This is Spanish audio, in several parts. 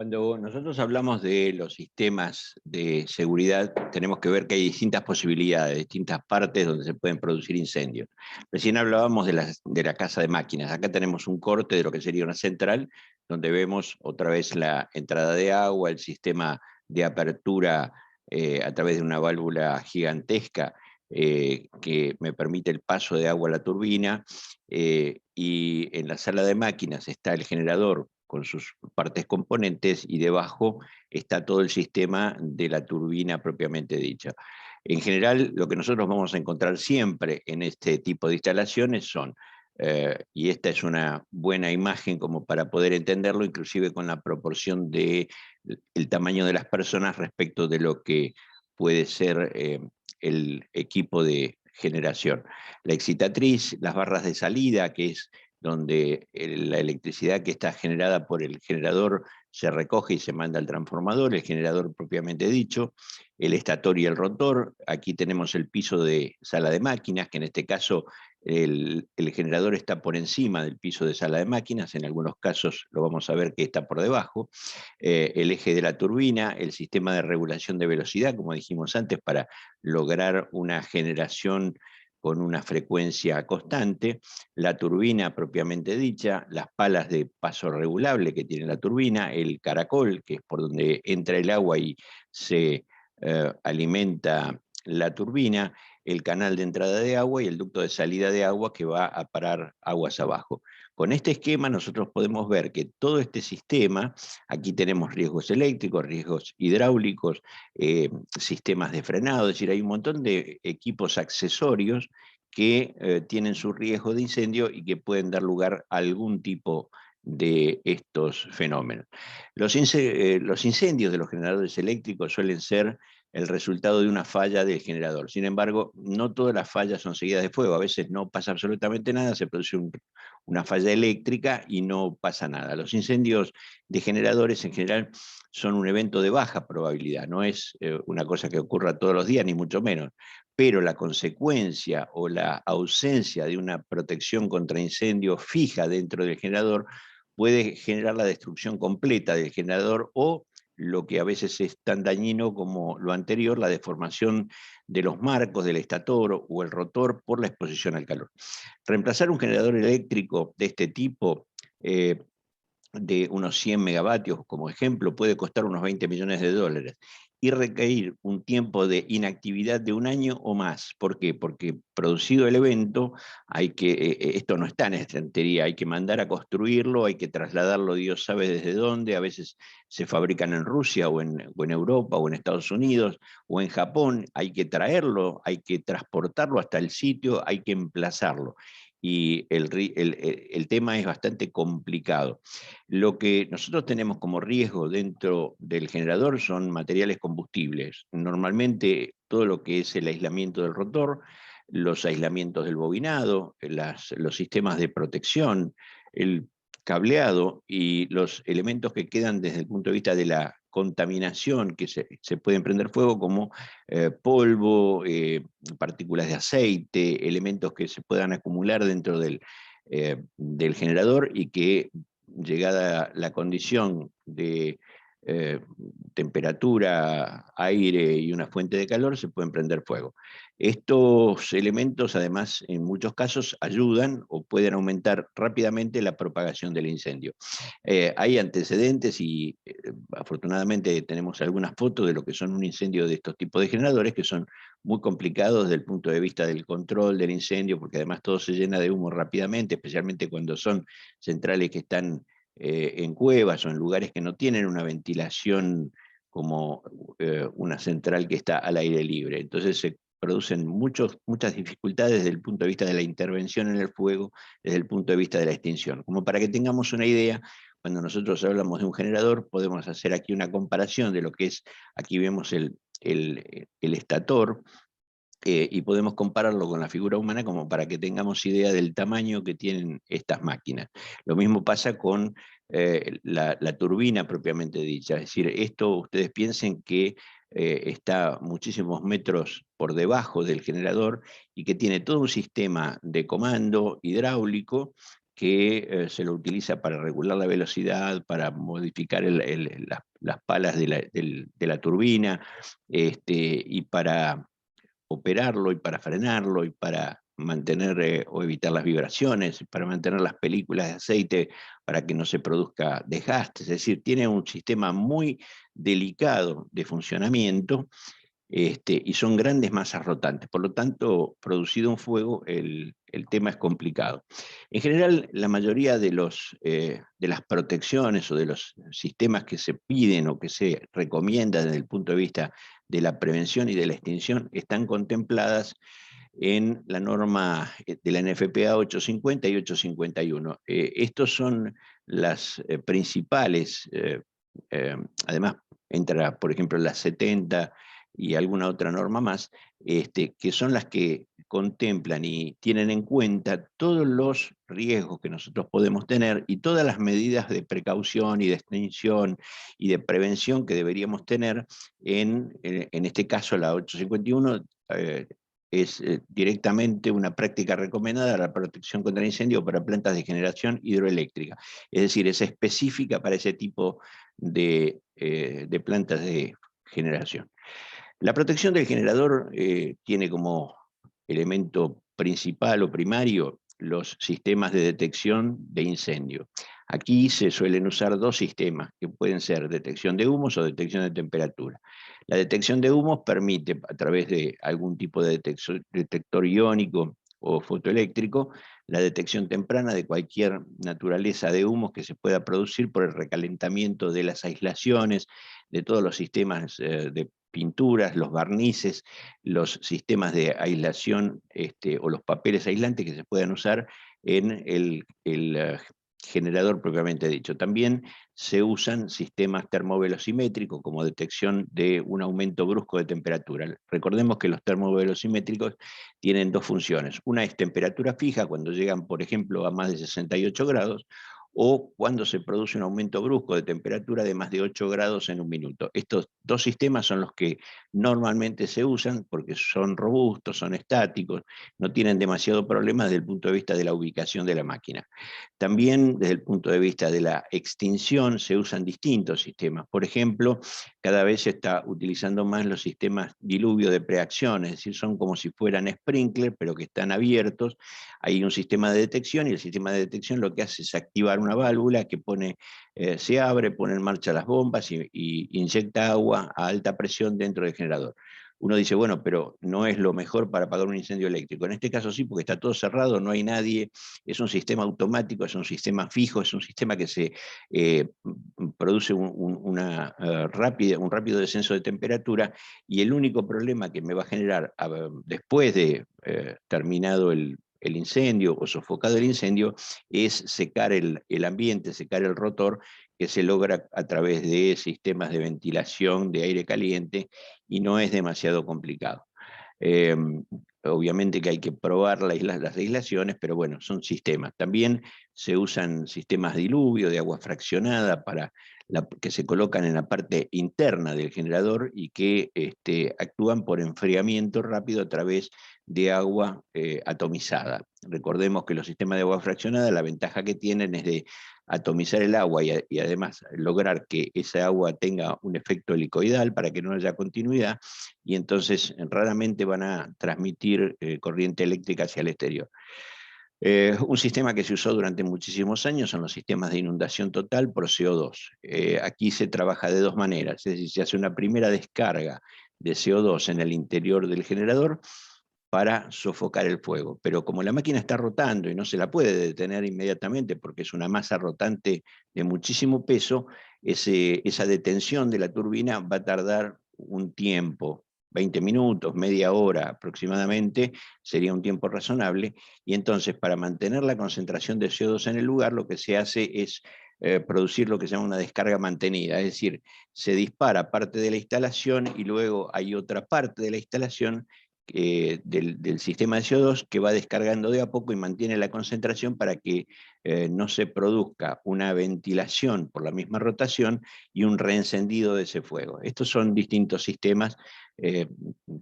Cuando nosotros hablamos de los sistemas de seguridad, tenemos que ver que hay distintas posibilidades, distintas partes donde se pueden producir incendios. Recién hablábamos de la casa de máquinas. Acá tenemos un corte de lo que sería una central, donde vemos otra vez la entrada de agua, el sistema de apertura a través de una válvula gigantesca que me permite el paso de agua a la turbina. Y en la sala de máquinas está el generador con sus partes componentes, y debajo está todo el sistema de la turbina propiamente dicha. En general, lo que nosotros vamos a encontrar siempre en este tipo de instalaciones son, y esta es una buena imagen como para poder entenderlo, inclusive con la proporción del tamaño de las personas respecto de lo que puede ser el equipo de generación. La excitatriz, las barras de salida, que es donde la electricidad que está generada por el generador se recoge y se manda al transformador, el generador propiamente dicho, el estator y el rotor. Aquí tenemos el piso de sala de máquinas, que en este caso el generador está por encima del piso de sala de máquinas, en algunos casos lo vamos a ver que está por debajo. El eje de la turbina, el sistema de regulación de velocidad, como dijimos antes, para lograr una generación con una frecuencia constante, la turbina propiamente dicha, las palas de paso regulable que tiene la turbina, el caracol, que es por donde entra el agua y se alimenta la turbina, el canal de entrada de agua y el ducto de salida de agua que va a parar aguas abajo. Con este esquema nosotros podemos ver que todo este sistema, aquí tenemos riesgos eléctricos, riesgos hidráulicos, sistemas de frenado, es decir, hay un montón de equipos accesorios que tienen su riesgo de incendio y que pueden dar lugar a algún tipo de estos fenómenos. Los incendios de los generadores eléctricos suelen ser el resultado de una falla del generador. Sin embargo, no todas las fallas son seguidas de fuego. A veces no pasa absolutamente nada, se produce una falla eléctrica y no pasa nada. Los incendios de generadores en general son un evento de baja probabilidad, no es una cosa que ocurra todos los días, ni mucho menos, pero la consecuencia o la ausencia de una protección contra incendios fija dentro del generador puede generar la destrucción completa del generador, o lo que a veces es tan dañino como lo anterior, la deformación de los marcos del estator o el rotor por la exposición al calor. Reemplazar un generador eléctrico de este tipo, de unos 100 megavatios, como ejemplo, puede costar unos 20 millones de dólares y requerir un tiempo de inactividad de un año o más. ¿Por qué? Porque producido el evento, esto no está en estantería, hay que mandar a construirlo, hay que trasladarlo Dios sabe desde dónde, a veces se fabrican en Rusia o en Europa o en Estados Unidos o en Japón, hay que traerlo, hay que transportarlo hasta el sitio, hay que emplazarlo. Y el tema es bastante complicado. Lo que nosotros tenemos como riesgo dentro del generador son materiales combustibles. Normalmente todo lo que es el aislamiento del rotor, los aislamientos del bobinado, los sistemas de protección, el cableado y los elementos que quedan desde el punto de vista de la contaminación que se pueden prender fuego, como polvo, partículas de aceite, elementos que se puedan acumular dentro del generador y que, llegada la condición de eh, temperatura, aire y una fuente de calor, se pueden prender fuego. Estos elementos, además, en muchos casos ayudan o pueden aumentar rápidamente la propagación del incendio. Hay antecedentes y afortunadamente tenemos algunas fotos de lo que son un incendio de estos tipos de generadores, que son muy complicados desde el punto de vista del control del incendio, porque además todo se llena de humo rápidamente, especialmente cuando son centrales que están en cuevas o en lugares que no tienen una ventilación como una central que está al aire libre. Entonces se producen muchas dificultades desde el punto de vista de la intervención en el fuego, desde el punto de vista de la extinción. Como para que tengamos una idea, cuando nosotros hablamos de un generador, podemos hacer aquí una comparación de lo que es, aquí vemos el estator, y podemos compararlo con la figura humana como para que tengamos idea del tamaño que tienen estas máquinas. Lo mismo pasa con la turbina propiamente dicha, es decir, esto ustedes piensen que está muchísimos metros por debajo del generador y que tiene todo un sistema de comando hidráulico que se lo utiliza para regular la velocidad, para modificar las palas de la turbina, y para operarlo, y para frenarlo, y para mantener o evitar las vibraciones, para mantener las películas de aceite para que no se produzca desgaste. Es decir, tiene un sistema muy delicado de funcionamiento, y son grandes masas rotantes. Por lo tanto, producido un fuego, el tema es complicado. En general, la mayoría de las protecciones o de los sistemas que se piden o que se recomiendan desde el punto de vista de la prevención y de la extinción están contempladas en la norma de la NFPA 850 y 851. Estos son las principales, además entra, por ejemplo, la 70 y alguna otra norma más, que son las que contemplan y tienen en cuenta todos los riesgos que nosotros podemos tener y todas las medidas de precaución y de extinción y de prevención que deberíamos tener en este caso la 851, es directamente una práctica recomendada a la protección contra el incendio para plantas de generación hidroeléctrica. Es decir, es específica para ese tipo de plantas de generación. La protección del generador tiene como elemento principal o primario los sistemas de detección de incendio. Aquí se suelen usar dos sistemas, que pueden ser detección de humos o detección de temperatura. La detección de humos permite, a través de algún tipo de detector iónico o fotoeléctrico, la detección temprana de cualquier naturaleza de humos que se pueda producir por el recalentamiento de las aislaciones, de todos los sistemas de pinturas, los barnices, los sistemas de aislación o los papeles aislantes que se puedan usar en el generador propiamente dicho. También se usan sistemas termovelocimétricos como detección de un aumento brusco de temperatura. Recordemos que los termovelocimétricos tienen dos funciones. Una es temperatura fija, cuando llegan, por ejemplo, a más de 68 grados, o cuando se produce un aumento brusco de temperatura de más de 8 grados en un minuto. Estos dos sistemas son los que normalmente se usan porque son robustos, son estáticos, no tienen demasiado problema desde el punto de vista de la ubicación de la máquina. También desde el punto de vista de la extinción se usan distintos sistemas. Por ejemplo, cada vez se está utilizando más los sistemas diluvio de preacción, es decir, son como si fueran sprinkler, pero que están abiertos. Hay un sistema de detección y el sistema de detección lo que hace es activar una válvula que se abre, pone en marcha las bombas y inyecta agua a alta presión dentro del generador. Uno dice, bueno, pero no es lo mejor para apagar un incendio eléctrico. En este caso sí, porque está todo cerrado, no hay nadie, es un sistema automático, es un sistema fijo, es un sistema que se produce un rápido descenso de temperatura, y el único problema que me va a generar después de terminado el incendio o sofocado el incendio es secar el ambiente, secar el rotor, que se logra a través de sistemas de ventilación de aire caliente y no es demasiado complicado. Eh, Obviamente que hay que probar las aislaciones, pero bueno, son sistemas. También se usan sistemas de diluvio, de agua fraccionada, que se colocan en la parte interna del generador y que actúan por enfriamiento rápido a través de agua atomizada. Recordemos que los sistemas de agua fraccionada, la ventaja que tienen es de atomizar el agua y además lograr que esa agua tenga un efecto helicoidal para que no haya continuidad, y entonces raramente van a transmitir corriente eléctrica hacia el exterior. Un sistema que se usó durante muchísimos años son los sistemas de inundación total por CO2. Aquí se trabaja de dos maneras, es decir, se hace una primera descarga de CO2 en el interior del generador para sofocar el fuego. Pero como la máquina está rotando y no se la puede detener inmediatamente porque es una masa rotante de muchísimo peso, esa detención de la turbina va a tardar un tiempo, 20 minutos, media hora aproximadamente, sería un tiempo razonable, y entonces para mantener la concentración de CO2 en el lugar, lo que se hace es producir lo que se llama una descarga mantenida, es decir, se dispara parte de la instalación y luego hay otra parte de la instalación del sistema de CO2 que va descargando de a poco y mantiene la concentración para que no se produzca una ventilación por la misma rotación y un reencendido de ese fuego. Estos son distintos sistemas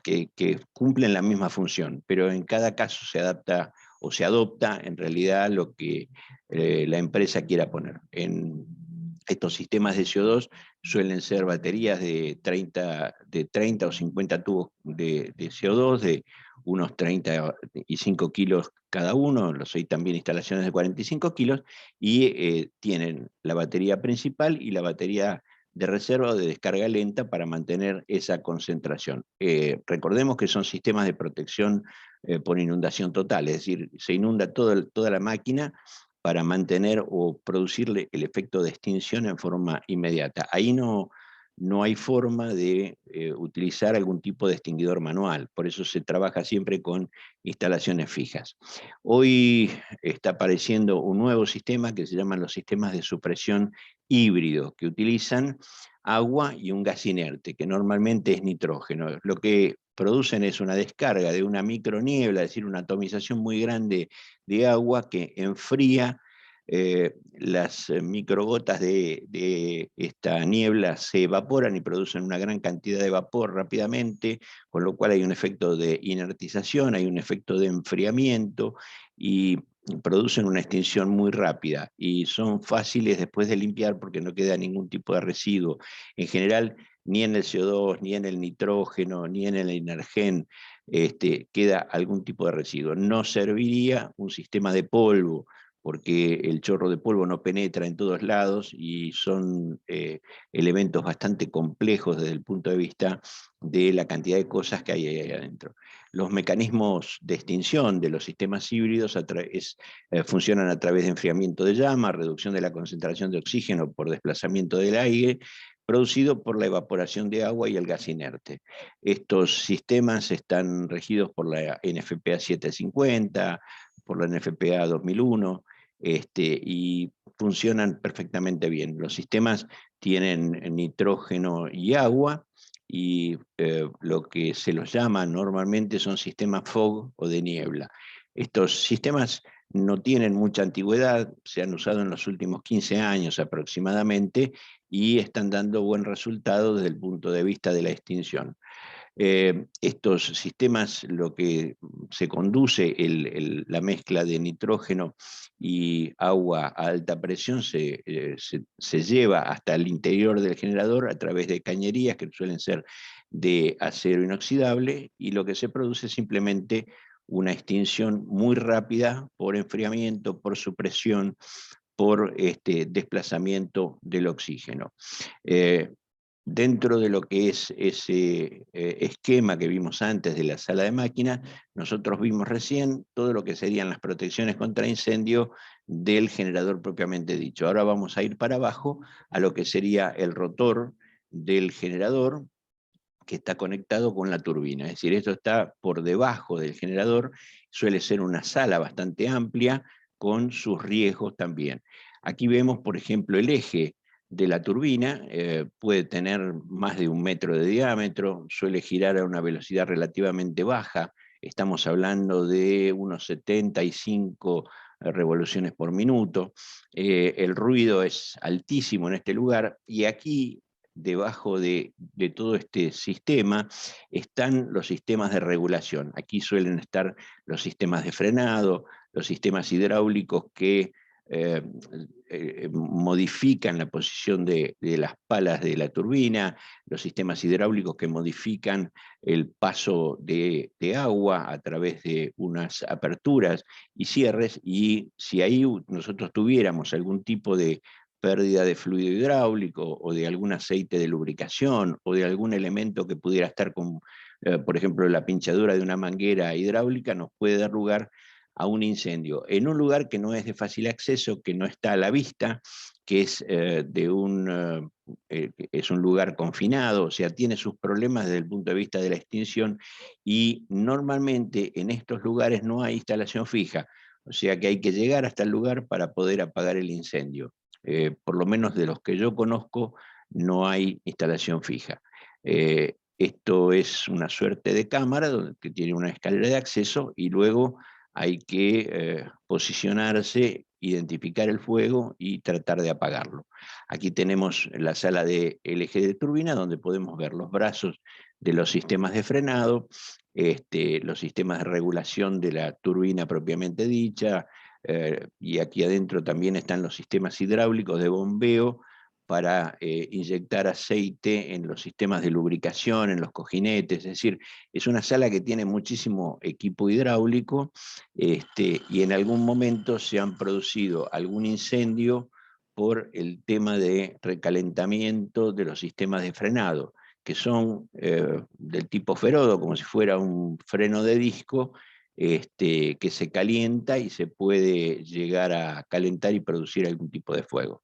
que cumplen la misma función, pero en cada caso se adapta o se adopta en realidad lo que la empresa quiera poner. En estos sistemas de CO2 suelen ser baterías de 30 o 50 tubos de CO2, de unos 35 kilos cada uno, los hay también instalaciones de 45 kilos, y tienen la batería principal y la batería de reserva o de descarga lenta para mantener esa concentración. Recordemos que son sistemas de protección por inundación total, es decir, se inunda toda la máquina para mantener o producirle el efecto de extinción en forma inmediata. Ahí no hay forma de utilizar algún tipo de extinguidor manual, por eso se trabaja siempre con instalaciones fijas. Hoy está apareciendo un nuevo sistema que se llaman los sistemas de supresión híbridos, que utilizan agua y un gas inerte, que normalmente es nitrógeno. Lo que producen es una descarga de una microniebla, es decir, una atomización muy grande de agua que enfría las microgotas de esta niebla, se evaporan y producen una gran cantidad de vapor rápidamente, con lo cual hay un efecto de inertización, hay un efecto de enfriamiento y producen una extinción muy rápida y son fáciles después de limpiar porque no queda ningún tipo de residuo. En general, ni en el CO2, ni en el nitrógeno, ni en el energén queda algún tipo de residuo. No serviría un sistema de polvo, porque el chorro de polvo no penetra en todos lados y son elementos bastante complejos desde el punto de vista de la cantidad de cosas que hay ahí adentro. Los mecanismos de extinción de los sistemas híbridos funcionan a través de enfriamiento de llama, reducción de la concentración de oxígeno por desplazamiento del aire, producido por la evaporación de agua y el gas inerte. Estos sistemas están regidos por la NFPA 750, por la NFPA 2001, y funcionan perfectamente bien. Los sistemas tienen nitrógeno y agua, y lo que se los llama normalmente son sistemas fog o de niebla. Estos sistemas no tienen mucha antigüedad, se han usado en los últimos 15 años aproximadamente, y están dando buen resultado desde el punto de vista de la extinción. Estos sistemas, lo que se conduce, la mezcla de nitrógeno y agua a alta presión se lleva hasta el interior del generador a través de cañerías que suelen ser de acero inoxidable, y lo que se produce es simplemente una extinción muy rápida por enfriamiento, por supresión, por desplazamiento del oxígeno. Dentro de lo que es ese esquema que vimos antes de la sala de máquinas, nosotros vimos recién todo lo que serían las protecciones contra incendio del generador propiamente dicho. Ahora vamos a ir para abajo a lo que sería el rotor del generador, que está conectado con la turbina. Es decir, esto está por debajo del generador, suele ser una sala bastante amplia, con sus riesgos también. Aquí vemos, por ejemplo, el eje de la turbina, puede tener más de 1 metro de diámetro, suele girar a una velocidad relativamente baja, estamos hablando de unos 75 revoluciones por minuto, el ruido es altísimo en este lugar, y aquí debajo de todo este sistema están los sistemas de regulación. Aquí suelen estar los sistemas de frenado, los sistemas hidráulicos que modifican la posición de las palas de la turbina, los sistemas hidráulicos que modifican el paso de agua a través de unas aperturas y cierres, y si ahí nosotros tuviéramos algún tipo de pérdida de fluido hidráulico o de algún aceite de lubricación o de algún elemento que pudiera estar con, por ejemplo, la pinchadura de una manguera hidráulica, nos puede dar lugar a un incendio en un lugar que no es de fácil acceso, que no está a la vista, que es, es un lugar confinado, o sea, tiene sus problemas desde el punto de vista de la extinción, y normalmente en estos lugares no hay instalación fija, o sea que hay que llegar hasta el lugar para poder apagar el incendio. Por lo menos de los que yo conozco, no hay instalación fija. Esto es una suerte de cámara que tiene una escalera de acceso, y luego hay que posicionarse identificar el fuego y tratar de apagarlo. Aquí tenemos la sala del eje de turbina, donde podemos ver los brazos de los sistemas de frenado, los sistemas de regulación de la turbina propiamente dicha, y aquí adentro también están los sistemas hidráulicos de bombeo para inyectar aceite en los sistemas de lubricación, en los cojinetes. Es decir, es una sala que tiene muchísimo equipo hidráulico, y en algún momento se han producido algún incendio por el tema de recalentamiento de los sistemas de frenado, que son del tipo Ferodo, como si fuera un freno de disco, que se calienta y se puede llegar a calentar y producir algún tipo de fuego.